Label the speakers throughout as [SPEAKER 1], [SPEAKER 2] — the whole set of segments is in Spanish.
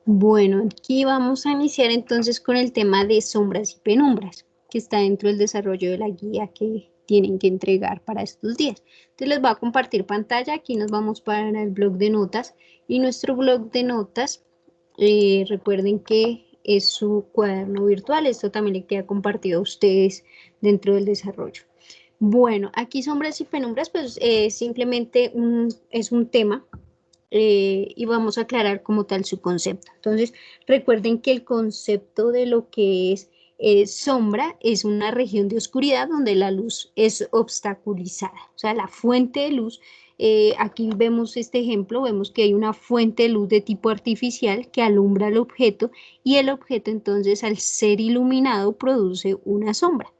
[SPEAKER 1] Bueno, aquí vamos a iniciar entonces con el tema de sombras y penumbras, que está dentro del desarrollo de la guía que tienen que entregar para estos días. Entonces les voy a compartir pantalla, aquí nos vamos para el blog de notas y nuestro blog de notas, recuerden que es su cuaderno virtual, esto también le queda compartido a ustedes dentro del desarrollo. Bueno, aquí sombras y penumbras, pues simplemente es un tema y vamos a aclarar como tal su concepto. Entonces, recuerden que el concepto de lo que es sombra es una región de oscuridad donde la luz es obstaculizada, o sea, la fuente de luz. Aquí vemos este ejemplo, vemos que hay una fuente de luz de tipo artificial que alumbra el objeto y el objeto entonces al ser iluminado produce una sombra.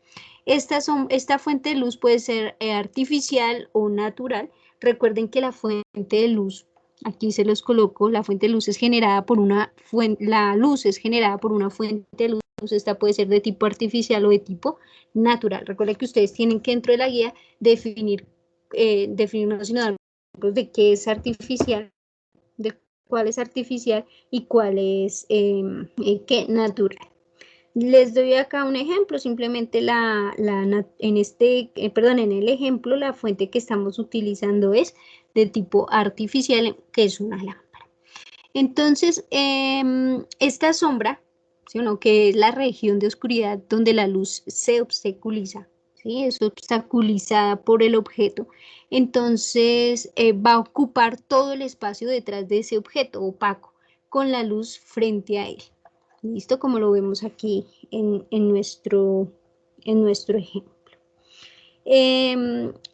[SPEAKER 1] Esta fuente de luz puede ser artificial o natural. Recuerden que la fuente de luz, aquí se los coloco, la fuente de luz es generada por una fuente, la luz es generada por una fuente de luz, esta puede ser de tipo artificial o de tipo natural. Recuerden que ustedes tienen que dentro de la guía definir unos sinónimos de qué es artificial, de cuál es artificial y cuál es qué natural. Les doy acá un ejemplo, simplemente en el ejemplo la fuente que estamos utilizando es de tipo artificial, que es una lámpara. Entonces, esta sombra, ¿sí o no? Que es la región de oscuridad donde la luz se obstaculiza, ¿sí? Es obstaculizada por el objeto. Entonces, va a ocupar todo el espacio detrás de ese objeto opaco, con la luz frente a él. ¿Listo? Como lo vemos aquí en nuestro ejemplo.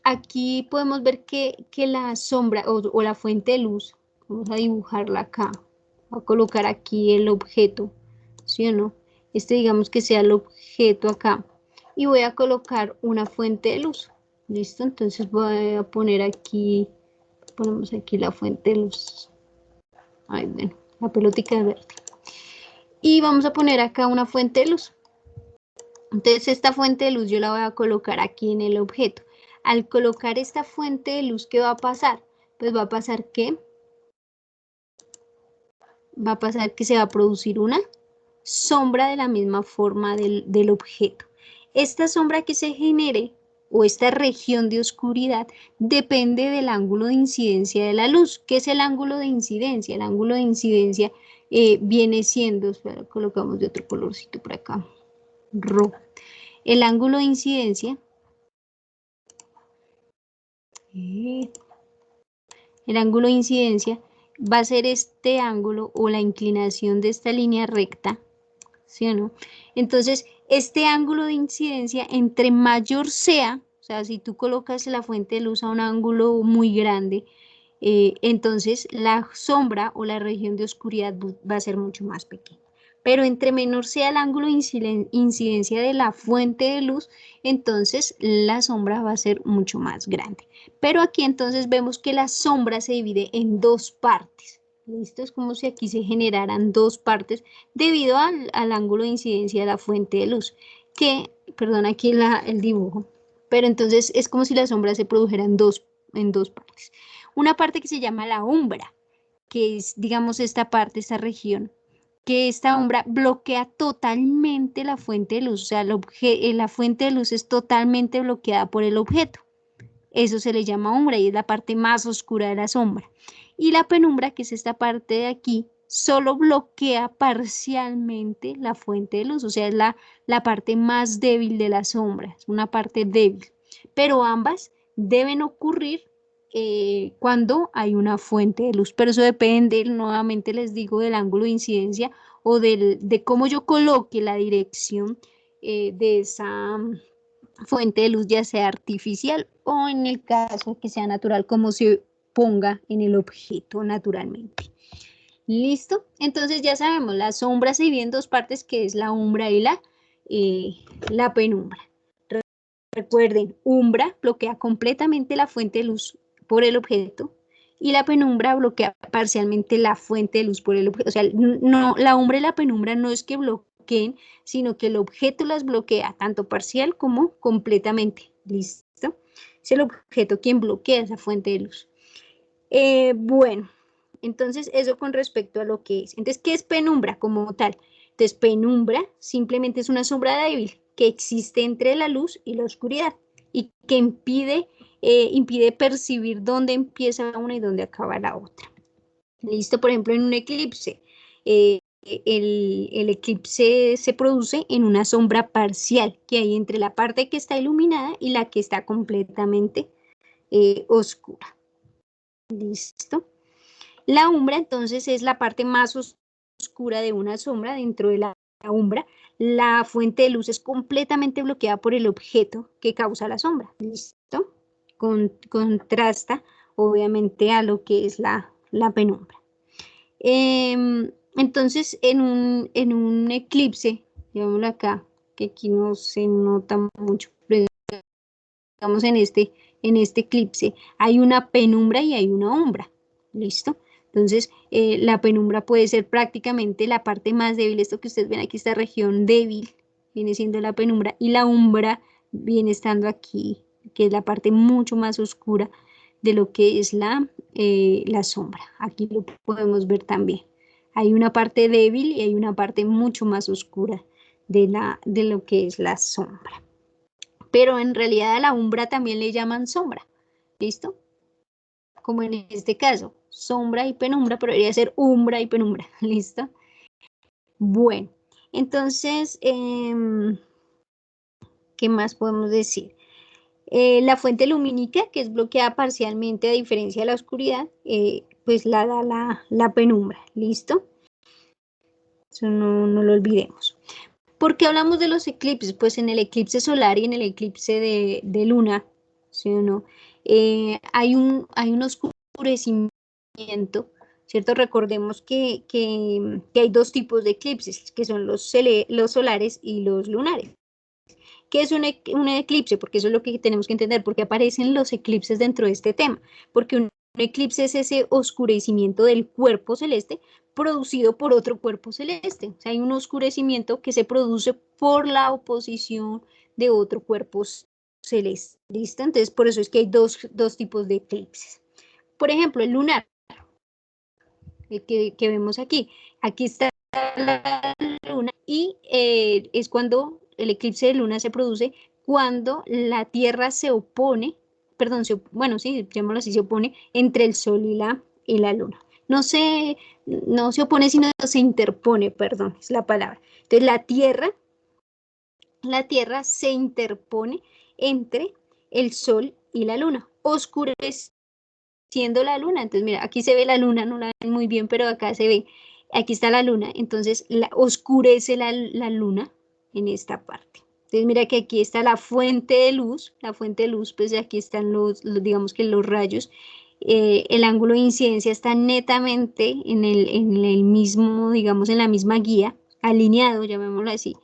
[SPEAKER 1] Aquí podemos ver que la sombra o la fuente de luz, vamos a dibujarla acá, voy a colocar aquí el objeto, ¿sí o no? Este digamos que sea el objeto acá y voy a colocar una fuente de luz, ¿listo? Entonces voy a poner aquí, ponemos aquí la fuente de luz, ahí ven, la pelotica de verde. Y vamos a poner acá una fuente de luz. Entonces esta fuente de luz yo la voy a colocar aquí en el objeto. Al colocar esta fuente de luz, ¿qué va a pasar? Pues va a pasar que se va a producir una sombra de la misma forma del objeto. Esta sombra que se genere o esta región de oscuridad depende del ángulo de incidencia de la luz. ¿Qué es el ángulo de incidencia? El ángulo de incidencia viene siendo, espera, colocamos de otro colorcito por acá, rojo. El ángulo de incidencia, va a ser este ángulo o la inclinación de esta línea recta, ¿sí o no? Entonces, este ángulo de incidencia, entre mayor sea, o sea, si tú colocas la fuente de luz a un ángulo muy grande, entonces la sombra o la región de oscuridad va a ser mucho más pequeña. Pero entre menor sea el ángulo de incidencia de la fuente de luz, entonces la sombra va a ser mucho más grande. Pero aquí entonces vemos que la sombra se divide en dos partes. ¿Listo? Es como si aquí se generaran dos partes debido al ángulo de incidencia de la fuente de luz. Perdón, aquí el dibujo. Pero entonces es como si la sombra se produjera en dos partes. Una parte que se llama la umbra, que es, digamos, esta parte, esta región, que esta umbra bloquea totalmente la fuente de luz, o sea, la fuente de luz es totalmente bloqueada por el objeto. Eso se le llama umbra y es la parte más oscura de la sombra. Y la penumbra, que es esta parte de aquí, solo bloquea parcialmente la fuente de luz, o sea, es la parte más débil de la sombra, es una parte débil. Pero ambas deben ocurrir cuando hay una fuente de luz, pero eso depende, nuevamente les digo, del ángulo de incidencia o de cómo yo coloque la dirección de esa fuente de luz, ya sea artificial o en el caso que sea natural, como se ponga en el objeto naturalmente. ¿Listo? Entonces ya sabemos, la sombra se divide en dos partes, que es la umbra y la penumbra. Recuerden, umbra bloquea completamente la fuente de luz por el objeto y la penumbra bloquea parcialmente la fuente de luz por el objeto. O sea, no, la umbra y la penumbra no es que bloqueen, sino que el objeto las bloquea tanto parcial como completamente. ¿Listo? Es el objeto quien bloquea esa fuente de luz. Bueno, entonces eso con respecto a lo que es. Entonces, ¿qué es penumbra como tal? Entonces, penumbra simplemente es una sombra débil que existe entre la luz y la oscuridad y que impide percibir dónde empieza una y dónde acaba la otra. Listo, por ejemplo, en un eclipse. El eclipse se produce en una sombra parcial que hay entre la parte que está iluminada y la que está completamente oscura. Listo. La umbra entonces es la parte más oscura de una sombra. Dentro de la umbra, la fuente de luz es completamente bloqueada por el objeto que causa la sombra. ¿Listo? Contrasta obviamente a lo que es la penumbra. Entonces, en un eclipse, llamémoslo acá, que aquí no se nota mucho, pero digamos en este eclipse, hay una penumbra y hay una umbra. ¿Listo? Entonces, la penumbra puede ser prácticamente la parte más débil. Esto que ustedes ven aquí, esta región débil, viene siendo la penumbra, y la umbra viene estando aquí, que es la parte mucho más oscura de lo que es la sombra. Aquí lo podemos ver también. Hay una parte débil y hay una parte mucho más oscura de lo que es la sombra. Pero en realidad a la umbra también le llaman sombra. ¿Listo? Como en este caso, sombra y penumbra, pero debería ser umbra y penumbra. ¿Listo? Bueno, entonces, ¿qué más podemos decir? La fuente lumínica, que es bloqueada parcialmente a diferencia de la oscuridad, pues la da la penumbra. ¿Listo? Eso no lo olvidemos. ¿Por qué hablamos de los eclipses? Pues en el eclipse solar y en el eclipse de luna, ¿sí o no? Hay un oscurecimiento, ¿cierto? Recordemos que hay dos tipos de eclipses, que son los solares y los lunares. ¿Qué es un eclipse? Porque eso es lo que tenemos que entender, porque aparecen los eclipses dentro de este tema, porque un eclipse es ese oscurecimiento del cuerpo celeste producido por otro cuerpo celeste. O sea, hay un oscurecimiento que se produce por la oposición de otro cuerpo celeste. ¿Listo? Entonces, por eso es que hay dos tipos de eclipses. Por ejemplo, el lunar, que vemos aquí. Aquí está la luna y es cuando el eclipse de luna se produce cuando la Tierra se opone, perdón, bueno, sí, llamémoslo así, se opone entre el Sol y la luna. No se opone, sino se interpone, perdón, es la palabra. Entonces la Tierra se interpone entre el Sol y la luna, oscureciendo la luna. Entonces, mira, aquí se ve la luna, no la ven muy bien, pero acá se ve, aquí está la luna, entonces oscurece la luna en esta parte. Entonces, mira que aquí está la fuente de luz, pues aquí están digamos que los rayos. El ángulo de incidencia está netamente en el mismo, digamos, en la misma guía, alineado, llamémoslo así.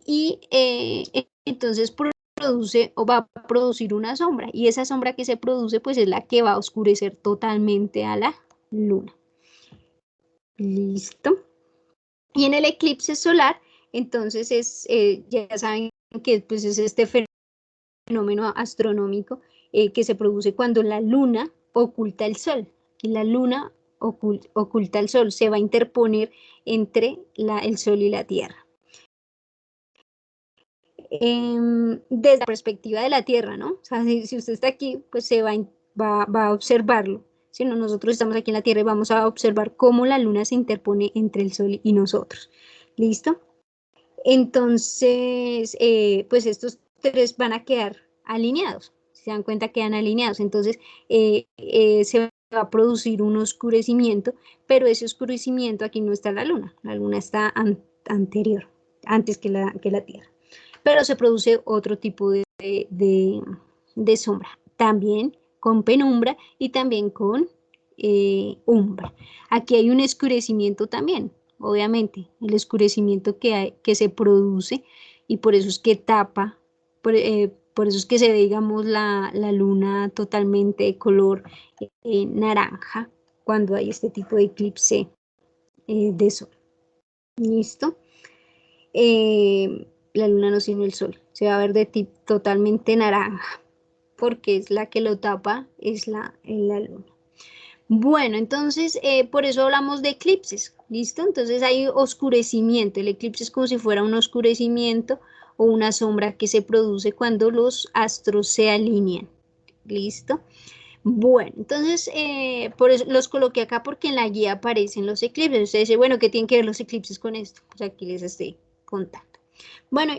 [SPEAKER 1] Y entonces produce o va a producir una sombra, y esa sombra que se produce pues es la que va a oscurecer totalmente a la luna. Listo. Y en el eclipse solar, entonces ya saben que pues es este fenómeno astronómico que se produce cuando la luna oculta el sol. Y la luna oculta el sol, se va a interponer entre el sol y la tierra. Desde la perspectiva de la Tierra, ¿no? O sea, si usted está aquí, pues va a observarlo. Si no, nosotros estamos aquí en la Tierra y vamos a observar cómo la Luna se interpone entre el Sol y nosotros. ¿Listo? Entonces, pues estos tres van a quedar alineados. Si se dan cuenta, quedan alineados. Entonces, se va a producir un oscurecimiento, pero ese oscurecimiento aquí no está la Luna. La Luna está anterior, antes que la Tierra. Pero se produce otro tipo de sombra, también con penumbra y también con umbra. Aquí hay un oscurecimiento también, obviamente, el oscurecimiento que se produce, y por eso es que tapa, por eso es que se ve, digamos, la luna totalmente de color naranja cuando hay este tipo de eclipse de sol. ¿Listo? La luna no sino el sol, se va a ver de tipo totalmente naranja, porque es la que lo tapa, es la luna. Bueno, entonces, por eso hablamos de eclipses, ¿listo? Entonces hay oscurecimiento, el eclipse es como si fuera un oscurecimiento o una sombra que se produce cuando los astros se alinean, ¿listo? Bueno, entonces, por eso los coloqué acá porque en la guía aparecen los eclipses. Usted dice, bueno, ¿qué tienen que ver los eclipses con esto? Pues aquí les estoy contando. Bueno,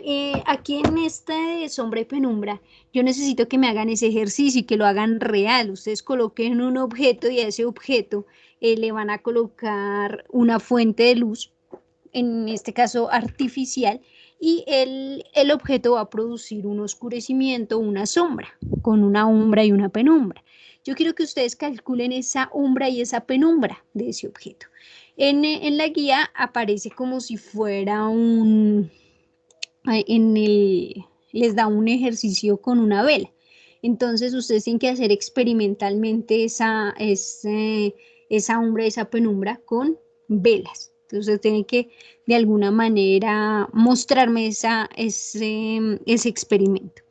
[SPEAKER 1] aquí en esta de sombra y penumbra, yo necesito que me hagan ese ejercicio y que lo hagan real. Ustedes coloquen un objeto y a ese objeto le van a colocar una fuente de luz, en este caso artificial, y el objeto va a producir un oscurecimiento, una sombra, con una umbra y una penumbra. Yo quiero que ustedes calculen esa umbra y esa penumbra de ese objeto. En la guía aparece como si fuera les da un ejercicio con una vela. Entonces ustedes tienen que hacer experimentalmente esa umbra, esa penumbra con velas. Entonces ustedes tienen que de alguna manera mostrarme ese experimento.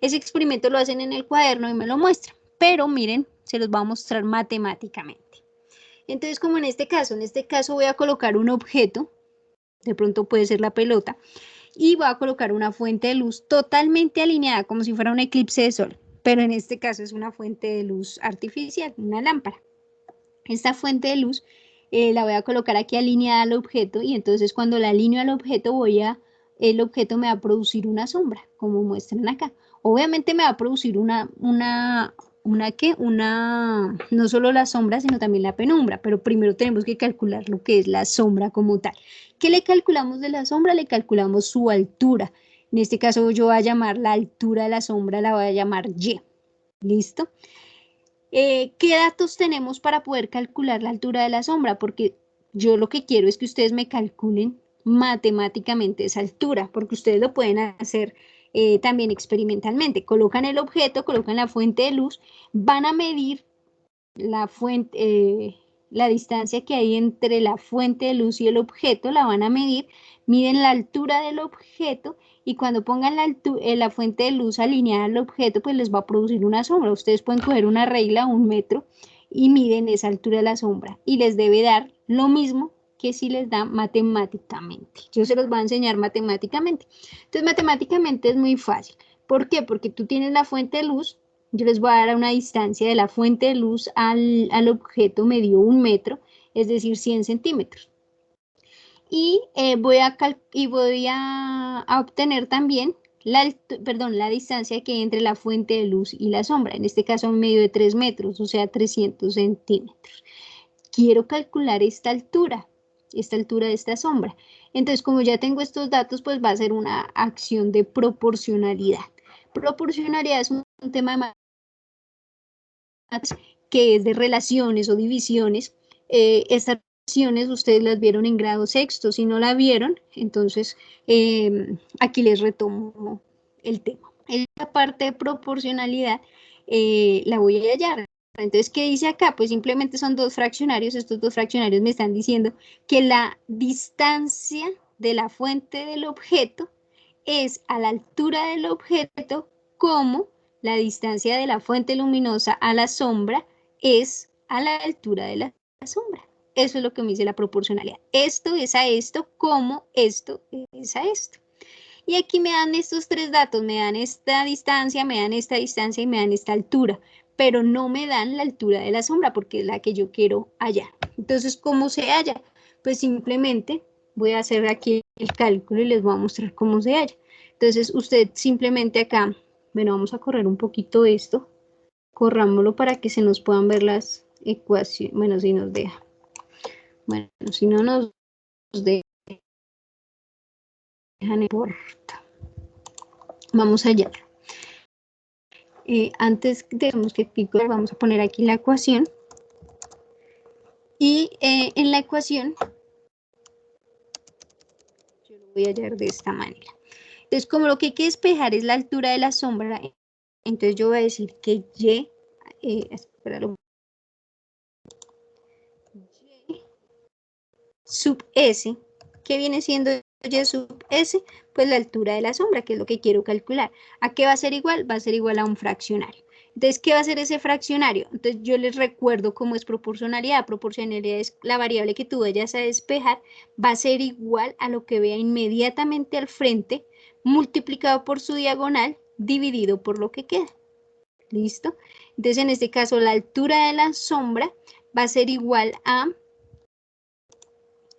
[SPEAKER 1] Ese experimento lo hacen en el cuaderno y me lo muestran, pero miren, se los va a mostrar matemáticamente. Entonces, como en este caso voy a colocar un objeto, de pronto puede ser la pelota, y voy a colocar una fuente de luz totalmente alineada, como si fuera un eclipse de sol, pero en este caso es una fuente de luz artificial, una lámpara. Esta fuente de luz la voy a colocar aquí alineada al objeto y entonces cuando la alineo al objeto el objeto me va a producir una sombra, como muestran acá. Obviamente me va a producir no solo la sombra, sino también la penumbra, pero primero tenemos que calcular lo que es la sombra como tal. ¿Qué le calculamos de la sombra? Le calculamos su altura. En este caso yo voy a llamar la altura de la sombra, la voy a llamar Y. ¿Listo? ¿Qué datos tenemos para poder calcular la altura de la sombra? Porque yo lo que quiero es que ustedes me calculen matemáticamente esa altura, porque ustedes lo pueden hacer también experimentalmente. Colocan el objeto, colocan la fuente de luz, van a medir la distancia que hay entre la fuente de luz y el objeto, la van a medir, miden la altura del objeto y cuando pongan la fuente de luz alineada al objeto, pues les va a producir una sombra. Ustedes pueden coger una regla, 1 metro, y miden esa altura de la sombra y les debe dar lo mismo que si les da matemáticamente. Yo se los voy a enseñar matemáticamente. Entonces, matemáticamente es muy fácil. ¿Por qué? Porque tú tienes la fuente de luz. Yo les voy a dar una distancia de la fuente de luz al objeto, me dio 1 metro, es decir, 100 centímetros. Y voy a obtener también la distancia que hay entre la fuente de luz y la sombra. En este caso, en medio de 3 metros, o sea, 300 centímetros. Quiero calcular esta altura de esta sombra. Entonces, como ya tengo estos datos, pues va a ser una acción de proporcionalidad. Proporcionalidad es un tema de que es de relaciones o divisiones. Estas relaciones ustedes las vieron en grado sexto, si no la vieron, entonces aquí les retomo el tema. Esta parte de proporcionalidad la voy a hallar. Entonces, ¿qué dice acá? Pues simplemente son dos fraccionarios. Estos dos fraccionarios me están diciendo que la distancia de la fuente del objeto es a la altura del objeto como la distancia de la fuente luminosa a la sombra es a la altura de la sombra. Eso es lo que me dice la proporcionalidad. Esto es a esto como esto es a esto. Y aquí me dan estos tres datos, me dan esta distancia, me dan esta distancia y me dan esta altura, pero no me dan la altura de la sombra porque es la que yo quiero hallar. Entonces, ¿cómo se halla? Pues simplemente voy a hacer aquí el cálculo y les voy a mostrar cómo se halla. Entonces, usted simplemente acá, bueno, vamos a correr un poquito esto, corrámoslo para que se nos puedan ver las ecuaciones, bueno, si nos deja. Bueno, si no nos deja, no importa. Vamos allá. Antes tenemos que vamos a poner aquí la ecuación y en la ecuación yo lo voy a hallar de esta manera. Entonces, como lo que hay que despejar es la altura de la sombra, entonces yo voy a decir que Y sub S, ¿qué viene siendo Y sub S? Pues la altura de la sombra, que es lo que quiero calcular. ¿A qué va a ser igual? Va a ser igual a un fraccionario. Entonces, ¿qué va a hacer ese fraccionario? Entonces, yo les recuerdo cómo es proporcionalidad. Proporcionalidad es la variable que tú vayas a despejar, va a ser igual a lo que vea inmediatamente al frente, multiplicado por su diagonal, dividido por lo que queda. ¿Listo? Entonces, en este caso, la altura de la sombra va a ser igual a,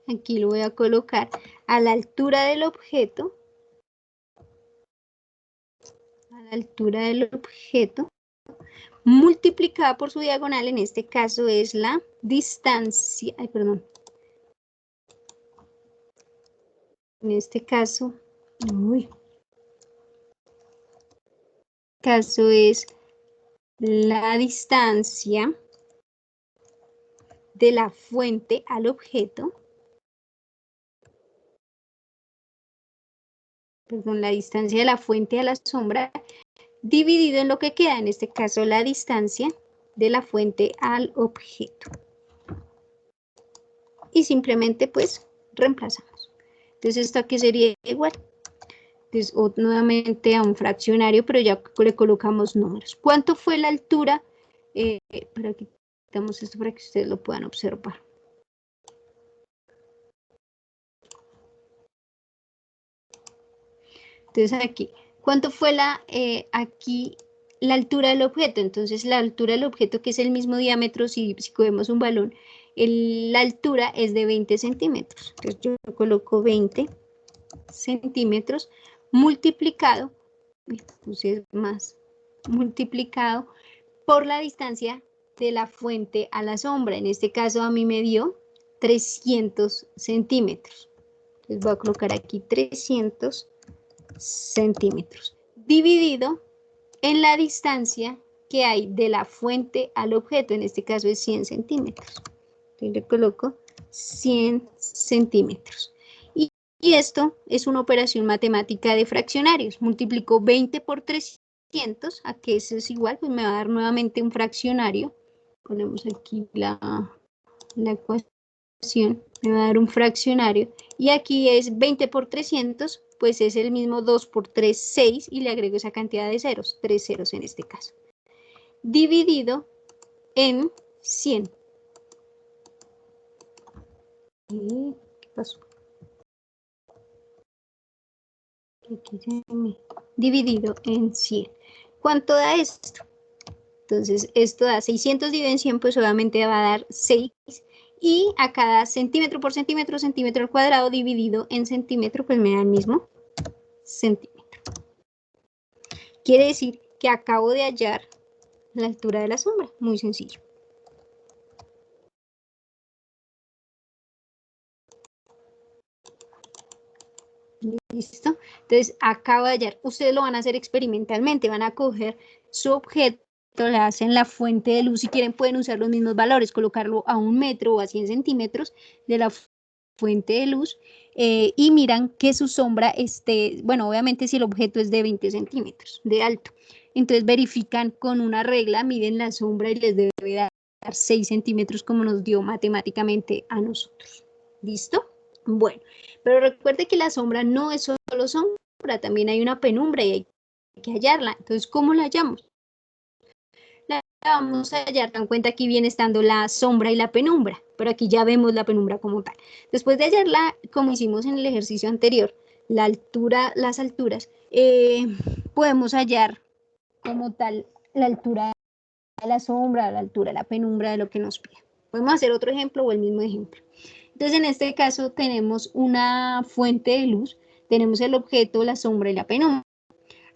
[SPEAKER 1] aquí lo voy a colocar, a la altura del objeto, multiplicada por su diagonal, en este caso es la distancia, ay, perdón, en este caso, es la distancia de la fuente al objeto, perdón, la distancia de la fuente a la sombra, dividido en lo que queda, en este caso la distancia de la fuente al objeto. Y simplemente pues reemplazamos. Entonces esto aquí sería igual. Entonces nuevamente a un fraccionario, pero ya le colocamos números. ¿Cuánto fue la altura? Para que quitamos esto para que ustedes lo puedan observar. Entonces aquí, ¿cuánto fue aquí la altura del objeto? Entonces la altura del objeto, que es el mismo diámetro, si cogemos un balón, la altura es de 20 centímetros. Entonces yo coloco 20 centímetros multiplicado, puse más, multiplicado por la distancia de la fuente a la sombra. En este caso a mí me dio 300 centímetros. Les voy a colocar aquí 300 centímetros, dividido en la distancia que hay de la fuente al objeto, en este caso es 100 centímetros. Entonces le coloco 100 centímetros. Y esto es una operación matemática de fraccionarios. Multiplico 20 por 300, a que eso es igual, pues me va a dar nuevamente un fraccionario. Ponemos aquí la ecuación, me va a dar un fraccionario. Y aquí es 20 por 300, pues es el mismo 2 por 3, 6, y le agrego esa cantidad de ceros, 3 ceros en este caso. Dividido en 100. ¿Qué pasó? Dividido en 100. ¿Cuánto da esto? Entonces, esto da 600 dividido en 100, pues obviamente va a dar 6. Y a cada centímetro por centímetro, centímetro al cuadrado dividido en centímetro, pues me da el mismo centímetro. Quiere decir que acabo de hallar la altura de la sombra. Muy sencillo. ¿Listo? Entonces, acabo de hallar. Ustedes lo van a hacer experimentalmente. Van a coger su objeto, le hacen la fuente de luz. Si quieren, pueden usar los mismos valores, colocarlo a 1 metro o a 100 centímetros de la fuente de luz, y miran que su sombra esté, bueno, obviamente si el objeto es de 20 centímetros de alto. Entonces verifican con una regla, miden la sombra y les debe dar 6 centímetros como nos dio matemáticamente a nosotros. ¿Listo? Bueno, pero recuerde que la sombra no es solo sombra, también hay una penumbra y hay que hallarla. Entonces, ¿cómo la hallamos? La vamos a hallar, dan cuenta, aquí viene estando la sombra y la penumbra, pero aquí ya vemos la penumbra como tal. Después de hallarla, como hicimos en el ejercicio anterior, la altura, las alturas, podemos hallar como tal la altura de la sombra, la altura de la penumbra, de lo que nos pida. Podemos hacer otro ejemplo o el mismo ejemplo. Entonces, en este caso tenemos una fuente de luz, tenemos el objeto, la sombra y la penumbra.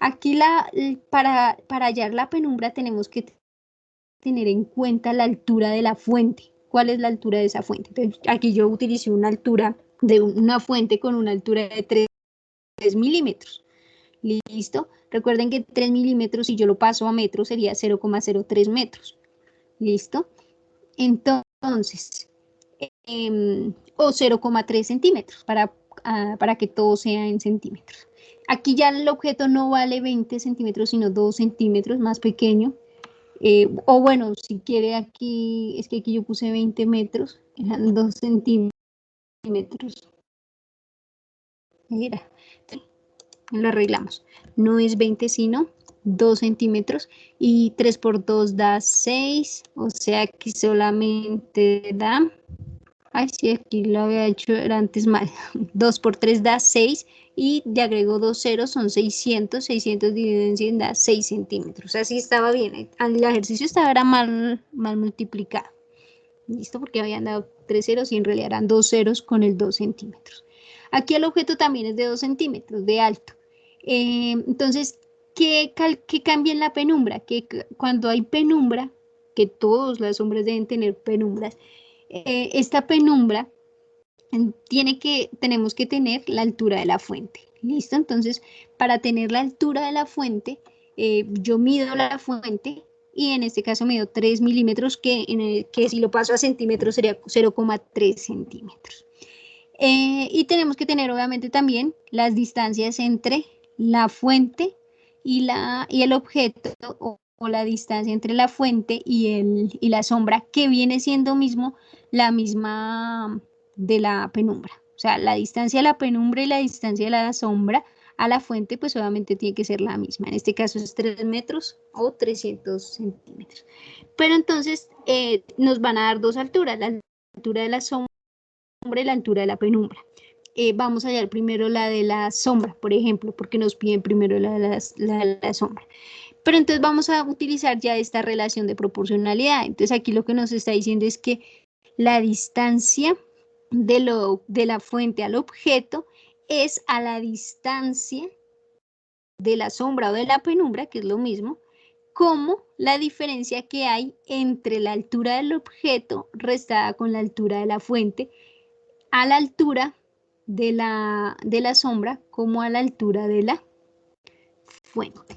[SPEAKER 1] Aquí para hallar la penumbra tenemos que tener en cuenta la altura de la fuente. ¿Cuál es la altura de esa fuente? Entonces, aquí yo utilicé una altura de una fuente con una altura de 3 milímetros. ¿Listo? Recuerden que 3 milímetros, si yo lo paso a metros, sería 0,03 metros. ¿Listo? Entonces, o 0,3 centímetros para que todo sea en centímetros. Aquí ya el objeto no vale 20 centímetros, sino 2 centímetros más pequeño. O bueno, si quiere aquí, es que aquí yo puse 20 metros, eran 2 centímetros. Mira, lo arreglamos. No es 20, sino 2 centímetros y 3 por 2 da 6, o sea que solamente da, ay sí, aquí lo había hecho, era antes mal, 2 por 3 da 6 y le agrego 2 ceros, son 600, 600 dividido en 100 da 6 centímetros, así estaba bien, el ejercicio estaba era mal multiplicado, listo, porque habían dado 3 ceros y en realidad eran 2 ceros con el 2 centímetros. Aquí el objeto también es de 2 centímetros de alto, entonces, ¿qué cambia en la penumbra? Que cuando hay penumbra, que todas las sombras deben tener penumbras, esta penumbra tenemos que tener la altura de la fuente, ¿listo? Entonces, para tener la altura de la fuente, yo mido la fuente y en este caso mido 3 milímetros, que si lo paso a centímetros sería 0,3 centímetros. Y tenemos que tener obviamente también las distancias entre la fuente y el objeto o la distancia entre la fuente y la sombra, que viene siendo la misma de la penumbra. O sea, la distancia de la penumbra y la distancia de la sombra a la fuente, pues obviamente tiene que ser la misma. En este caso es 3 metros o 300 centímetros. Pero entonces nos van a dar dos alturas, la altura de la sombra y la altura de la penumbra. Vamos a hallar primero la de la sombra, por ejemplo, porque nos piden primero la de la sombra. Pero entonces vamos a utilizar ya esta relación de proporcionalidad. Entonces aquí lo que nos está diciendo es que la distancia de la fuente al objeto es a la distancia de la sombra o de la penumbra, que es lo mismo, como la diferencia que hay entre la altura del objeto restada con la altura de la fuente, a la altura de la sombra como a la altura de la fuente.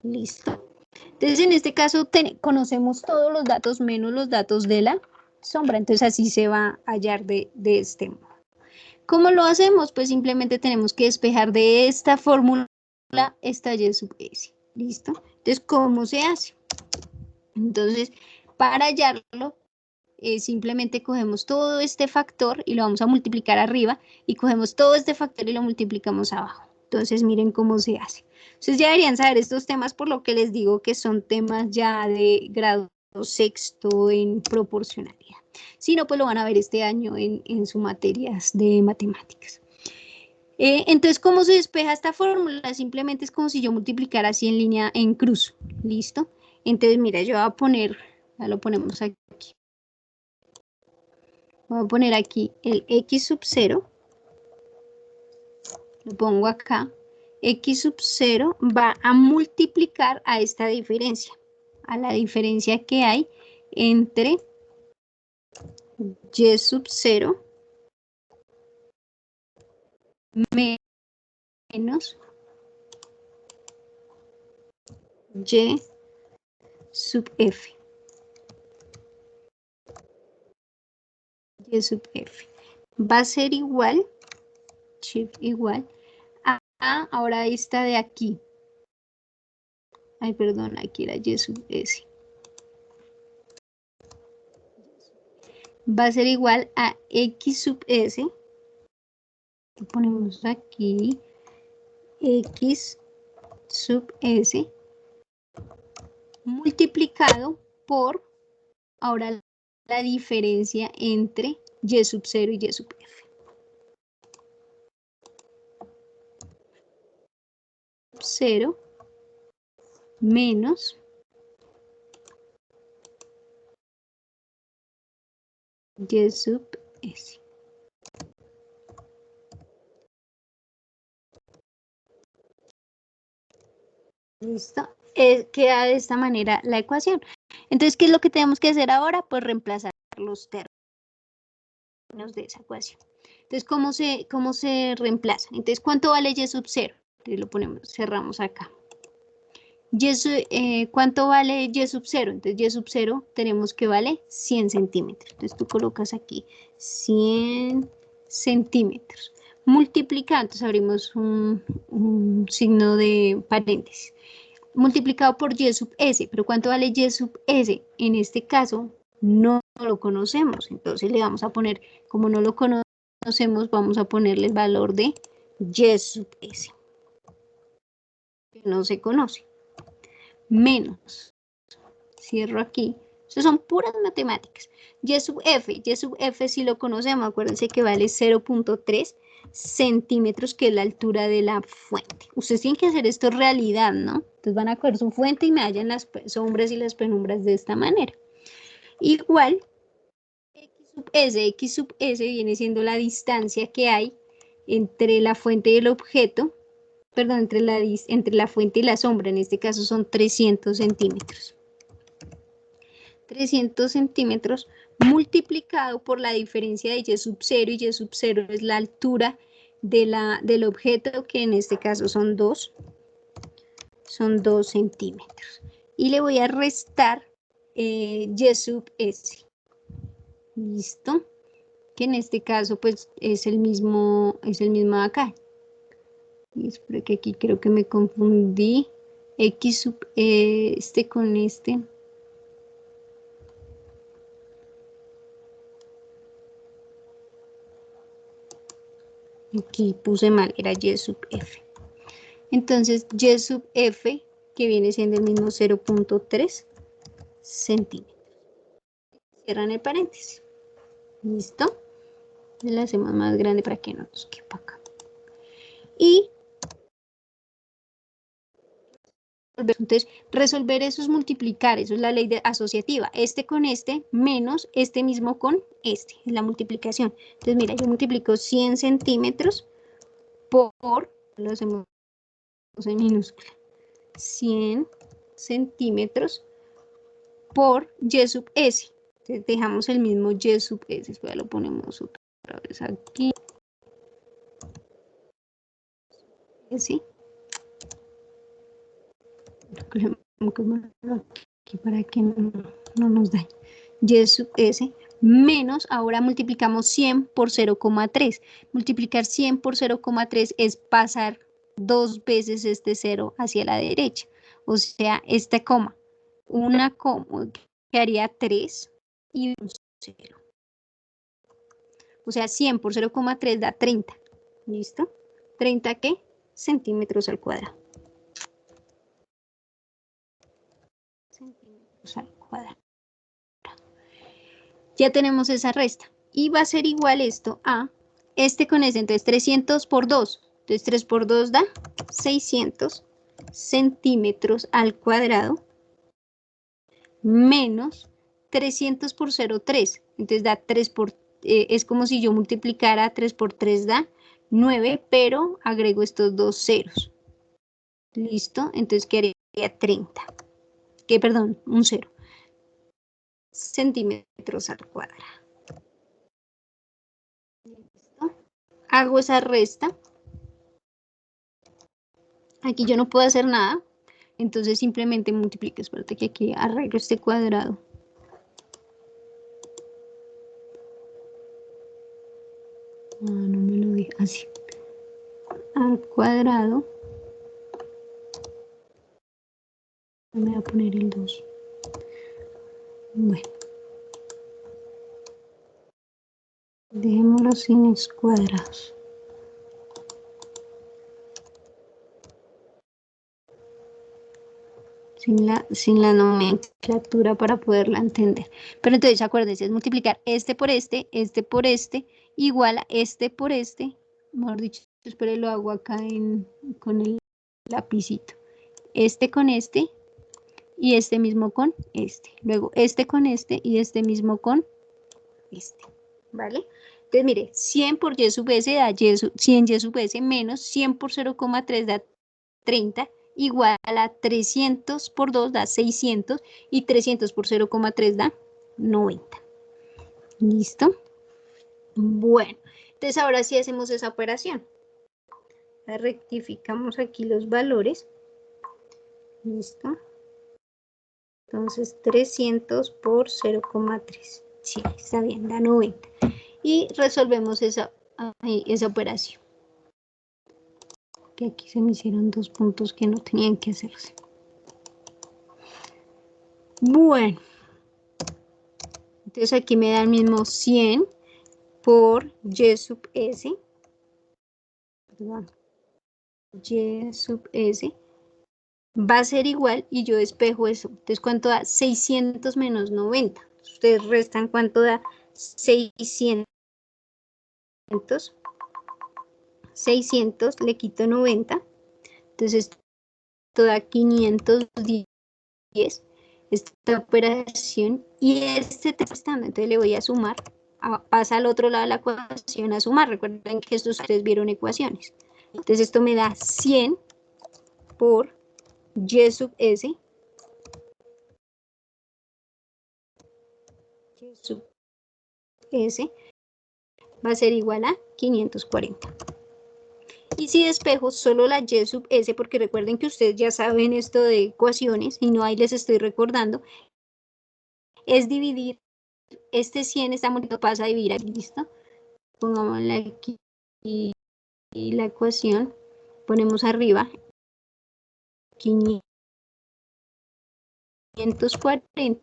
[SPEAKER 1] Listo. Entonces, en este caso conocemos todos los datos menos los datos de la sombra. Entonces, así se va a hallar de este modo. ¿Cómo lo hacemos? Pues simplemente tenemos que despejar de esta fórmula esta y sub s. ¿Listo? Entonces, ¿cómo se hace? Entonces, para hallarlo, simplemente cogemos todo este factor y lo vamos a multiplicar arriba y cogemos todo este factor y lo multiplicamos abajo. Entonces miren cómo se hace. Entonces ya deberían saber estos temas, por lo que les digo que son temas ya de grado sexto en proporcionalidad. Si no, pues lo van a ver este año en sus materias de matemáticas. Entonces, ¿cómo se despeja esta fórmula? Simplemente es como si yo multiplicara así en línea en cruz. ¿Listo? Entonces, mira, yo voy a poner, ya lo ponemos aquí. Voy a poner aquí el x sub 0, lo pongo acá, x sub 0 va a multiplicar a esta diferencia, a la diferencia que hay entre y sub 0 menos y sub f. Y sub f va a ser igual, a ahora esta de aquí. Ay, perdón, aquí era y sub s. Va a ser igual a x sub s. Lo ponemos aquí, x sub s multiplicado por ahora la diferencia entre y sub 0 y y sub f. 0 menos y sub s. ¿Listo? Queda de esta manera la ecuación. Entonces, ¿qué es lo que tenemos que hacer ahora? Pues reemplazar los términos de esa ecuación. Entonces, ¿cómo se reemplaza? Entonces, ¿cuánto vale y sub 0? Entonces lo ponemos, cerramos acá. ¿Cuánto vale y sub 0? Entonces, y sub 0 tenemos que vale 100 centímetros. Entonces, tú colocas aquí 100 centímetros. Multiplicado, entonces abrimos un signo de paréntesis. Multiplicado por y sub s, pero ¿cuánto vale y sub s? En este caso no lo conocemos, entonces le vamos a poner, como no lo conocemos, vamos a ponerle el valor de y sub s, que no se conoce. menos, cierro aquí, eso son puras matemáticas, y sub f si lo conocemos, acuérdense que vale 0.3 centímetros, que es la altura de la fuente. Ustedes tienen que hacer esto realidad, ¿no? Entonces van a coger su fuente y me hallan las sombras y las penumbras de esta manera. Igual, x sub s viene siendo la distancia que hay entre la fuente y el objeto, perdón, entre la fuente y la sombra, en este caso son 300 centímetros. 300 centímetros multiplicado por la diferencia de y sub 0, y y sub 0 es la altura del objeto, que en este caso son 2 centímetros. Y le voy a restar y sub s. ¿Listo? Que en este caso pues es el mismo acá. Y espero que aquí creo que me confundí. X sub este con este. Aquí puse mal, era y sub f. Entonces y sub f, que viene siendo el mismo 0.3 centímetros. Cierran el paréntesis. ¿Listo? Le hacemos más grande para que no nos quepa acá. Y entonces, resolver eso es multiplicar, eso es la ley asociativa. Este con este menos este mismo con este, es la multiplicación. Entonces, mira, yo multiplico 100 centímetros por, lo hacemos en minúscula, 100 centímetros por y sub s. Entonces, dejamos el mismo y sub s, después lo ponemos otra vez aquí. ¿Sí? Aquí para que no nos dañe. Y sub s menos, ahora multiplicamos 100 por 0,3. Multiplicar 100 por 0,3 es pasar 2 veces este 0 hacia la derecha. O sea, esta coma, una coma que haría 3 y un 0. O sea, 100 por 0,3 da 30. ¿Listo? ¿30 qué? Centímetros al cuadrado. Centímetros al cuadrado. Ya tenemos esa resta. Y va a ser igual esto a este con este. Entonces 300 por 2. Entonces 3 por 2 da 600 centímetros al cuadrado menos 300 por 0,3. Entonces da 3 por, es como si yo multiplicara 3 por 3 da 9, pero agrego estos dos ceros. ¿Listo? Entonces quedaría 30. Perdón, un 0. Centímetros al cuadrado. ¿Listo? Hago esa resta. Aquí yo no puedo hacer nada, entonces simplemente multiplico. Espérate que aquí arreglo este cuadrado. No me lo deja así. Al cuadrado. Me voy a poner el 2. Bueno. Dejémoslo sin cuadrados. Sin la nomenclatura para poderla entender. Pero entonces acuérdense, es multiplicar este por este igual a este por este. Mejor dicho, espero lo hago acá con el lapicito. Este con este y este mismo con este. Luego este con este y este mismo con este. ¿Vale? Entonces mire, 100 por y sub s da 100 y sub s menos 100 por 0,3 da 30, igual a 300 por 2 da 600 y 300 por 0,3 da 90. ¿Listo? Bueno, entonces ahora sí hacemos esa operación. Rectificamos aquí los valores. ¿Listo? Entonces 300 por 0,3. Sí, está bien, da 90. Y resolvemos esa operación. Que aquí se me hicieron dos puntos que no tenían que hacerse. Bueno. Entonces aquí me da el mismo 100 por y sub s. Perdón. Y sub s va a ser igual y yo despejo eso. Entonces, ¿cuánto da? 600 menos 90. Ustedes restan cuánto da 600. 600 le quito 90. Entonces, esto da 510 esta operación y este está restando. Entonces, le voy a sumar. Pasa al otro lado de la ecuación a sumar. Recuerden que estos ustedes vieron ecuaciones. Entonces, esto me da 100 por y sub s. Y sub s va a ser igual a 540. Y si despejo solo la y sub s, porque recuerden que ustedes ya saben esto de ecuaciones, y no ahí les estoy recordando, es dividir este 100, esta multitud pasa a dividir aquí, ¿listo? Pongámosle aquí y la ecuación, ponemos arriba 540.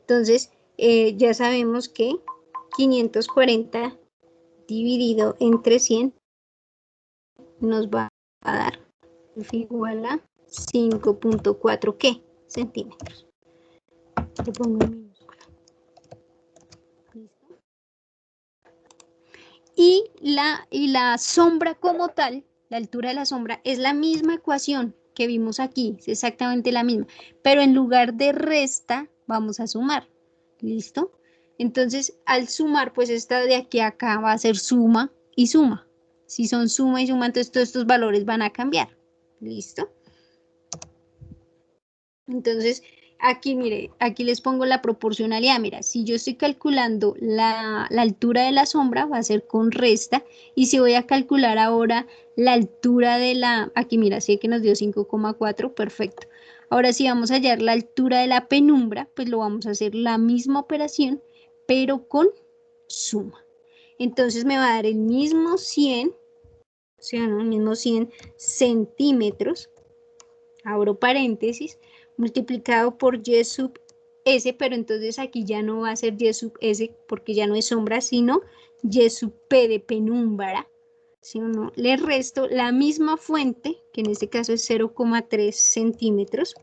[SPEAKER 1] Entonces, ya sabemos que 540 dividido entre 100 nos va a dar igual a 5.4 ¿qué? Centímetros. Le pongo en minúscula. ¿Listo? Y la sombra como tal, la altura de la sombra, es la misma ecuación que vimos aquí, es exactamente la misma, pero en lugar de resta, vamos a sumar. ¿Listo? Entonces, al sumar, pues esta de aquí a acá va a ser suma y suma. Si son suma y suma, entonces todos estos valores van a cambiar. ¿Listo? Entonces, aquí, mire, aquí les pongo la proporcionalidad. Mira, si yo estoy calculando la altura de la sombra, va a ser con resta. Y si voy a calcular ahora la altura de la, aquí mira, sí que nos dio 5,4, perfecto. Ahora si vamos a hallar la altura de la penumbra, pues lo vamos a hacer la misma operación, pero con suma. Entonces me va a dar el mismo 100, o sea, ¿no? El mismo 100 centímetros, abro paréntesis, multiplicado por y sub s, pero entonces aquí ya no va a ser y sub s porque ya no es sombra, sino y sub p de penumbra. ¿Sí o no? Le resto la misma fuente, que en este caso es 0,3 centímetros,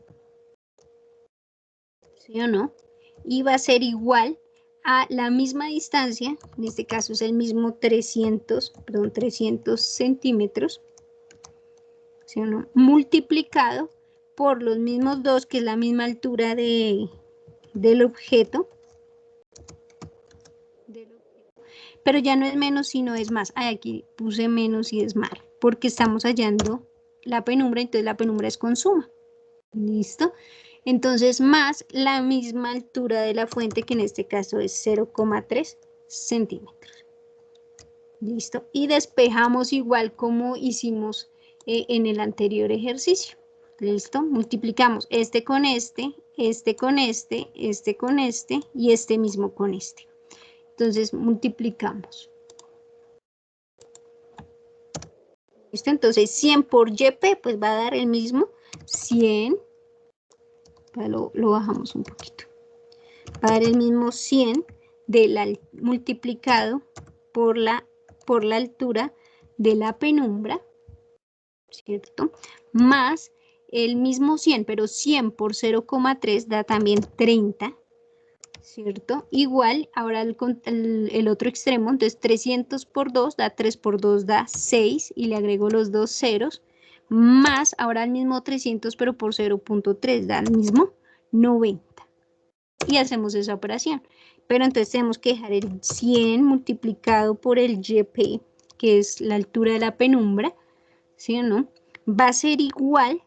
[SPEAKER 1] ¿sí o no? Y va a ser igual a la misma distancia, en este caso es el mismo 300 centímetros, ¿sí o no? Multiplicado por los mismos dos, que es la misma altura del objeto, pero ya no es menos, sino es más. Ay, aquí puse menos y es más, porque estamos hallando la penumbra, entonces la penumbra es con suma. ¿Listo? Entonces, más la misma altura de la fuente, que en este caso es 0,3 centímetros. ¿Listo? Y despejamos igual como hicimos en el anterior ejercicio. ¿Listo? Multiplicamos este con este, este con este, este con este y este mismo con este. Entonces, multiplicamos. ¿Listo? Entonces, 100 por YP, pues va a dar el mismo 100. Lo bajamos un poquito. Va a dar el mismo 100 multiplicado por la altura de la penumbra, ¿cierto? Más el mismo 100, pero 100 por 0,3 da también 30, ¿cierto? Igual, ahora el otro extremo, entonces 300 por 2 da 3 por 2 da 6 y le agrego los dos ceros, más ahora el mismo 300 pero por 0,3 da el mismo 90. Y hacemos esa operación. Pero entonces tenemos que dejar el 100 multiplicado por el YP, que es la altura de la penumbra, ¿sí o no? Va a ser igual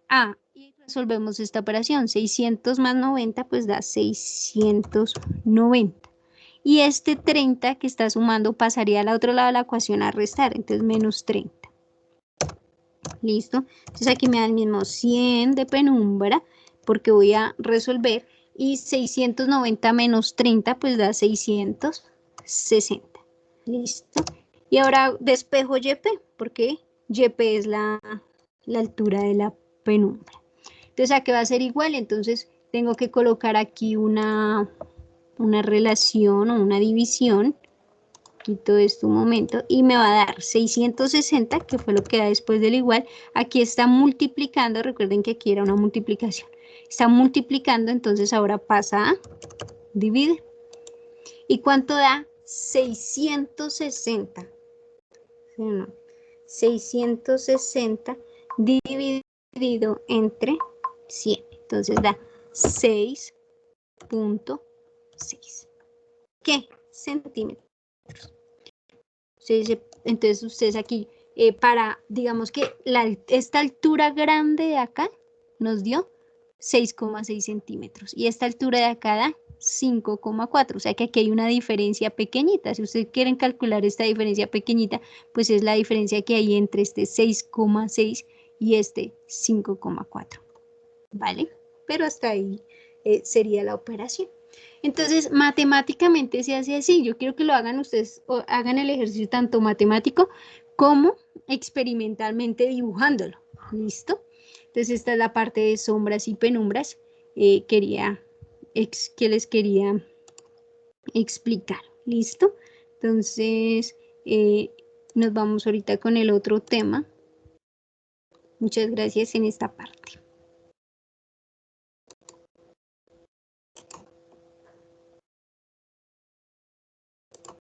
[SPEAKER 1] a, y resolvemos esta operación, 600 más 90, pues da 690. Y este 30 que está sumando pasaría al otro lado de la ecuación a restar, entonces menos 30. ¿Listo? Entonces aquí me da el mismo 100 de penumbra, porque voy a resolver, y 690 menos 30 pues da 660. ¿Listo? Y ahora despejo YP, porque YP es la altura de la penumbra. Entonces aquí va a ser igual, entonces tengo que colocar aquí una relación o una división. Quito esto un momento y me va a dar 660, que fue lo que da después del igual. Aquí está multiplicando, recuerden que aquí era una multiplicación. Está multiplicando, entonces ahora pasa a dividir. ¿Y cuánto da? 660. ¿Sí o no? 660 dividido entre 100. Entonces da 6.6. ¿Qué? Centímetros. Entonces ustedes aquí, digamos que esta altura grande de acá nos dio 6,6 centímetros y esta altura de acá da 5,4, o sea que aquí hay una diferencia pequeñita. Si ustedes quieren calcular esta diferencia pequeñita, pues es la diferencia que hay entre este 6,6 y este 5,4, ¿vale? Pero hasta ahí sería la operación. Entonces, matemáticamente se hace así. Yo quiero que lo hagan ustedes, o hagan el ejercicio tanto matemático como experimentalmente dibujándolo. ¿Listo? Entonces, esta es la parte de sombras y penumbras que les quería explicar. ¿Listo? Entonces, nos vamos ahorita con el otro tema. Muchas gracias en esta parte.